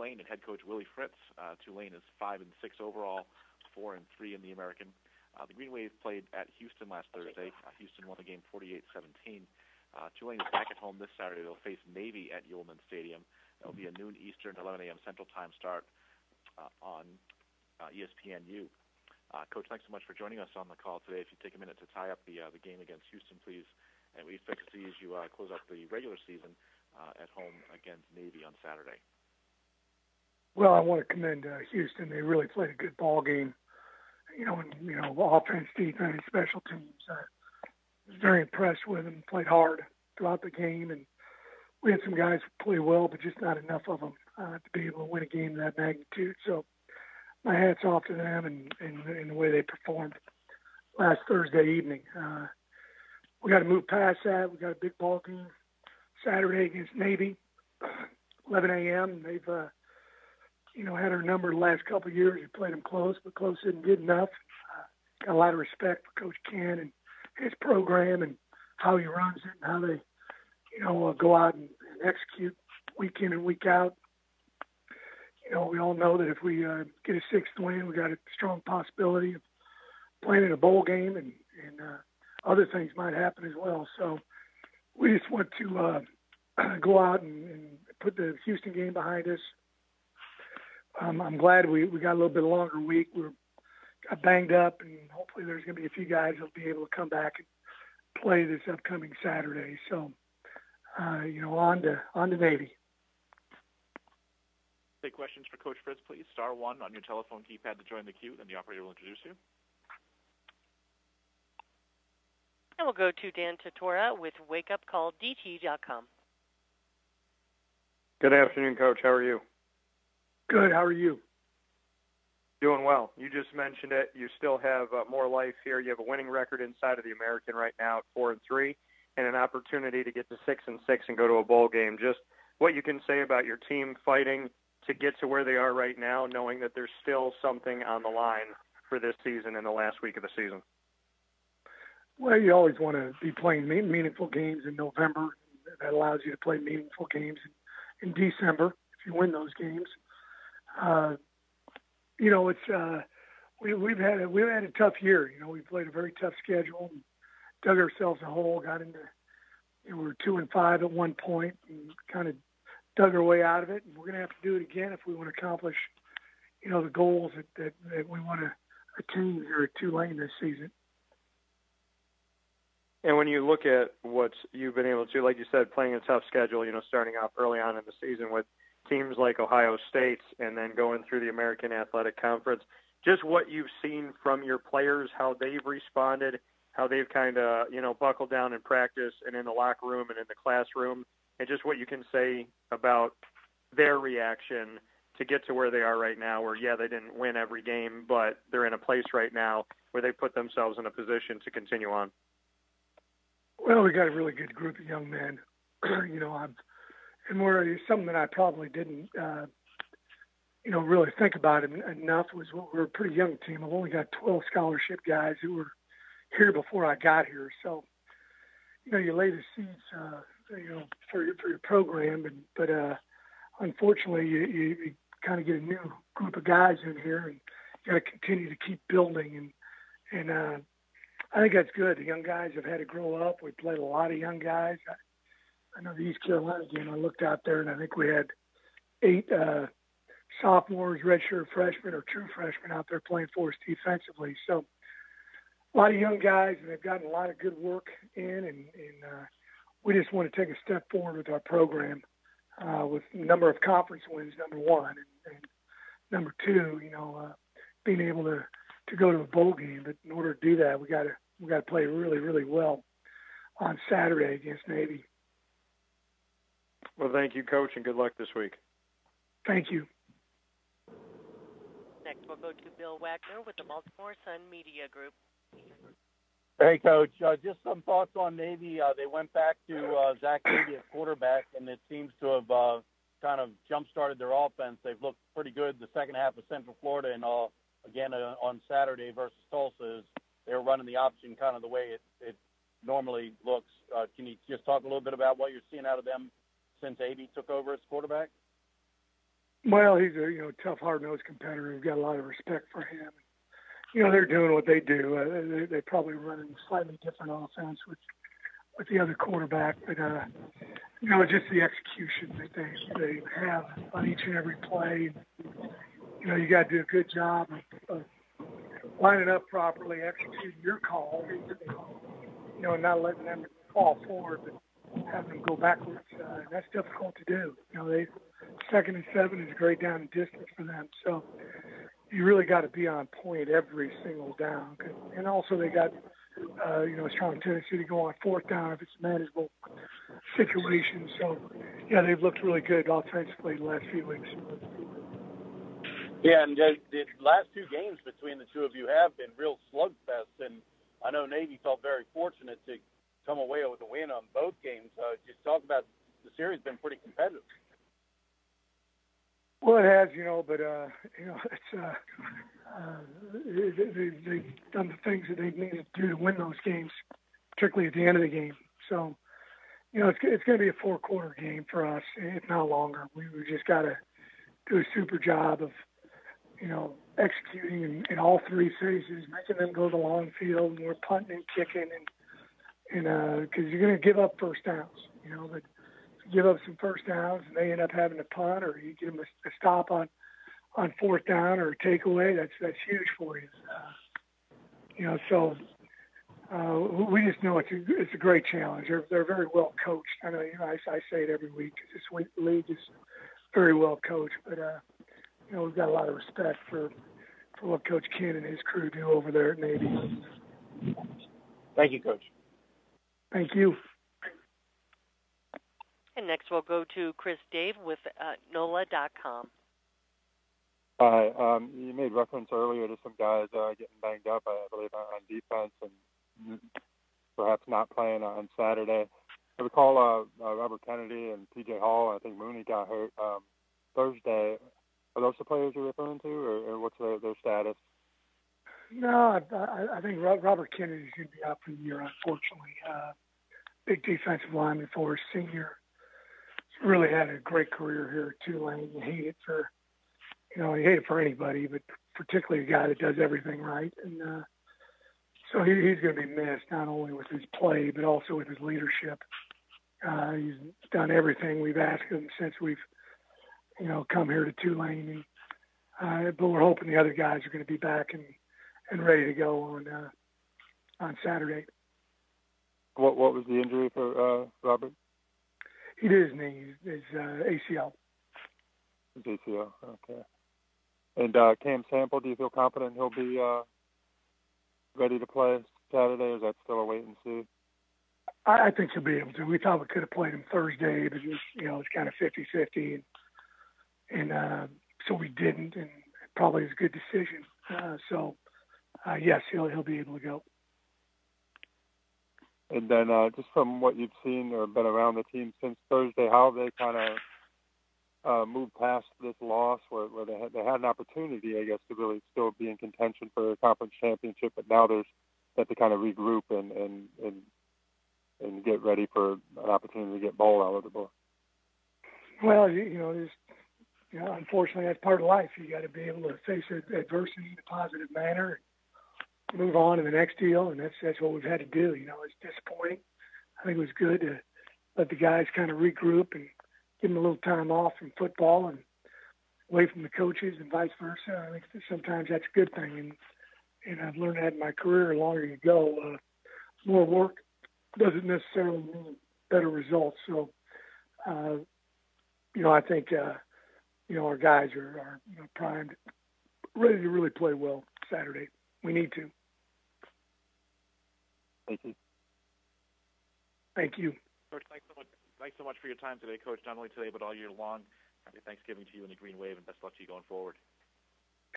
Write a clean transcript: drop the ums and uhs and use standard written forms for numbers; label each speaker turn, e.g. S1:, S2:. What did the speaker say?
S1: Tulane and head coach Willie Fritz. Tulane is 5-6 overall, 4-3 in the American. The Green Wave played at Houston last Thursday. Houston won the game 48-17. Tulane is back at home this Saturday. They'll face Navy at Ullman Stadium. It'll be a noon Eastern, 11 a.m. Central Time start on ESPNU. Coach, thanks so much for joining us on the call today. If you take a minute to tie up the game against Houston, please. And we expect to see as you close out the regular season at home against Navy on Saturday.
S2: Well, I want to commend Houston. They really played a good ball game. Offense, defense, special teams. I was very impressed with them. Played hard throughout the game, and we had some guys who played well, but just not enough of them to be able to win a game of that magnitude. So my hat's off to them and the way they performed last Thursday evening. We got to move past that. We got a big ball game Saturday against Navy, 11 a.m. They've, had our number the last couple of years. We played them close, but close isn't good enough. Got a lot of respect for Coach Ken and his program and how he runs it and how they, go out and execute week in and week out. We all know that if we get a sixth win, we got a strong possibility of playing in a bowl game, and other things might happen as well. So we just want to go out and put the Houston game behind us. I'm glad we got a little bit longer week. We got banged up, and hopefully there's going to be a few guys that'll be able to come back and play this upcoming Saturday. So, on to Navy.
S1: Take questions for Coach Fritz, please. Star 1 on your telephone keypad to join the queue, and the operator will introduce you.
S3: And we'll go to Dan Tortora with wakeupcalldt.com.
S4: Good afternoon, Coach. How are you?
S2: Good. How are you?
S4: Doing well. You just mentioned it. You still have more life here. You have a winning record inside of the American right now at 4-3, and an opportunity to get to 6-6 and go to a bowl game. Just what you can say about your team fighting to get to where they are right now, knowing that there's still something on the line for this season in the last week of the season.
S2: Well, you always want to be playing meaningful games in November. That allows you to play meaningful games in December if you win those games. We've had a tough year. We've played a very tough schedule, and dug ourselves a hole. Got into, we were 2-5 at one point, and kind of dug our way out of it. And we're going to have to do it again if we want to accomplish, the goals that we want to attain here at Tulane this season.
S4: And when you look at what you've been able to, like you said, playing a tough schedule, starting off early on in the season with teams like Ohio State and then going through the American Athletic Conference, just what you've seen from your players, how they've responded, how they've kind of, buckled down in practice and in the locker room and in the classroom, and just what you can say about their reaction to get to where they are right now, where, yeah, they didn't win every game, but they're in a place right now where they put themselves in a position to continue on.
S2: Well, we got a really good group of young men. Something that I probably didn't, really think about enough was we're a pretty young team. I've only got 12 scholarship guys who were here before I got here. So, you lay the seeds, for your program, but unfortunately, you kind of get a new group of guys in here, and you got to continue to keep building, and I think that's good. The young guys have had to grow up. We played a lot of young guys. I know the East Carolina game, I looked out there, and I think we had 8 sophomores, redshirt freshmen, or true freshmen out there playing for us defensively. So a lot of young guys, and they've gotten a lot of good work in, and we just want to take a step forward with our program with a number of conference wins, number one, and number two, being able to go to a bowl game. But in order to do that, we got to play really, really well on Saturday against Navy.
S4: Well, thank you, Coach, and good luck this week.
S2: Thank you.
S3: Next, we'll go to Bill Wagner with the Baltimore Sun Media Group.
S5: Hey, Coach. Just some thoughts on Navy. They went back to Zach Navy at quarterback, and it seems to have kind of jump-started their offense. They've looked pretty good the second half of Central Florida, and again on Saturday versus Tulsa. They were running the option kind of the way it normally looks. Can you just talk a little bit about what you're seeing out of them since AB took over as quarterback?
S2: Well, he's a tough, hard-nosed competitor. We've got a lot of respect for him. They're doing what they do. They probably running a slightly different offense with the other quarterback, but just the execution that they have on each and every play. You got to do a good job of lining up properly, executing your call, and not letting them fall forward, but having them go backwards. And that's difficult to do. They 2nd and 7 is great down and distance for them. So you really got to be on point every single down. And also they got, a strong tendency to go on 4th down if it's a manageable situation. So, yeah, they've looked really good offensively the last few weeks.
S5: Yeah, and the last 2 games between the two of you have been real slugfests, and I know Navy felt very fortunate to come away with a win on both games. Just talk about the series been pretty competitive.
S2: Well, it has, but they've done the things that they needed to do to win those games, particularly at the end of the game. So, it's going to be a 4-quarter game for us, if not longer. We just got to do a super job of, executing in all 3 phases, making them go the long field, and we're punting and kicking, and because you're going to give up first downs, but if you give up some first downs and they end up having to punt, or you give them a stop on 4th down or a takeaway, that's huge for you. So we just know it's a great challenge. They're very well coached. I know, I say it every week. This league is very well coached, but we've got a lot of respect for what Coach Ken and his crew do over there at Navy.
S5: Thank you, Coach.
S2: Thank you.
S3: And next we'll go to Chris Dave with NOLA.com.
S6: Hi. You made reference earlier to some guys getting banged up, I believe, on defense and perhaps not playing on Saturday. I recall Robert Kennedy and P.J. Hall, I think Mooney got hurt Thursday. Are those the players you're referring to, or what's their status?
S2: No, I think Robert Kennedy's going to be out for the year, unfortunately. Big defensive lineman for us, senior. He's really had a great career here at Tulane. You hate it for anybody, but particularly a guy that does everything right. And so he's going to be missed, not only with his play, but also with his leadership. He's done everything we've asked him since we've come here to Tulane. But we're hoping the other guys are going to be back and ready to go on Saturday.
S6: What was the injury for Robert?
S2: He did his knee, his ACL.
S6: His ACL, okay. And Cam Sample, do you feel confident he'll be ready to play Saturday, or is that still a wait and see?
S2: I think he'll be able to. We thought we could have played him Thursday, but it's kind of 50-50. And so we didn't, and probably was a good decision. Yes, he'll be able to go.
S6: And then just from what you've seen or been around the team since Thursday, how have they kind of moved past this loss where they had an opportunity, I guess, to really still be in contention for a conference championship, but now there's that to kind of regroup and get ready for an opportunity to get bowl eligible?
S2: Well, unfortunately, that's part of life. You got to be able to face adversity in a positive manner, move on to the next deal, and that's what we've had to do. It's disappointing. I think it was good to let the guys kind of regroup and give them a little time off from football and away from the coaches and vice versa. I think sometimes that's a good thing, and I've learned that in my career. The longer you go, more work doesn't necessarily mean better results. So, I think our guys are primed, ready to really play well Saturday. We need to.
S6: Thank you.
S2: Thank you.
S1: Coach, thanks so much for your time today, Coach, not only today but all year long. Happy Thanksgiving to you and the Green Wave, and best luck to you going forward.